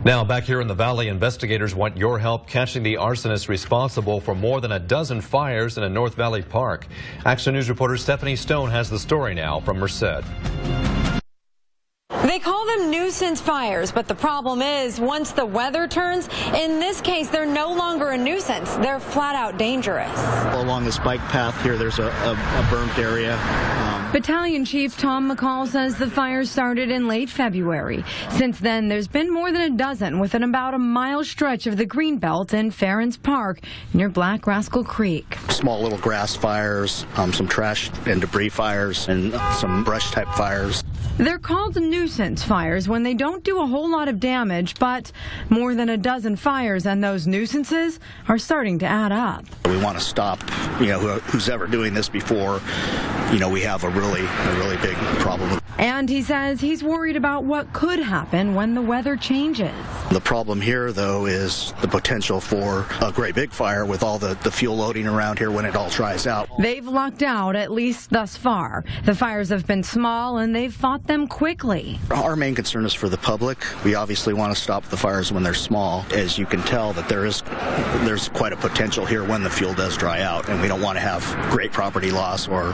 Now, back here in the valley, investigators want your help catching the arsonist responsible for more than a dozen fires in a North Valley park. Action News reporter Stephanie Stone has the story now from Merced. They call them nuisance fires, but the problem is once the weather turns, in this case, they're no longer a nuisance. They're flat out dangerous. Along this bike path here, there's a burnt area. Battalion Chief Tom McCall says the fire started in late February. Since then, there's been more than a dozen within about a mile stretch of the Greenbelt in Farrens Park near Black Rascal Creek. Small little grass fires, some trash and debris fires, and some brush type fires. They're called nuisance fires when they don't do a whole lot of damage, but more than a dozen fires and those nuisances are starting to add up. We want to stop, who's ever doing this before. We have a really big problem. And he says he's worried about what could happen when the weather changes. The problem here, though, is the potential for a great big fire with all the fuel loading around here when it all dries out. They've lucked out, at least thus far. The fires have been small and they've fought them quickly. Our main concern is for the public. We obviously want to stop the fires when they're small. As you can tell, that there's quite a potential here when the fuel does dry out, and we don't want to have great property loss or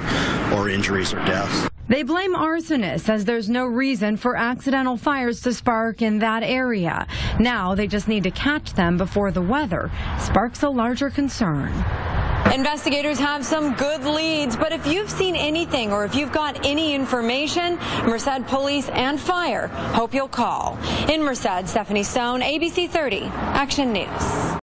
injuries or deaths. They blame arsonists as there's no reason for accidental fires to spark in that area. Now they just need to catch them before the weather sparks a larger concern. Investigators have some good leads, but if you've seen anything or if you've got any information, Merced Police and Fire hope you'll call. In Merced, Stephanie Stone, ABC 30, Action News.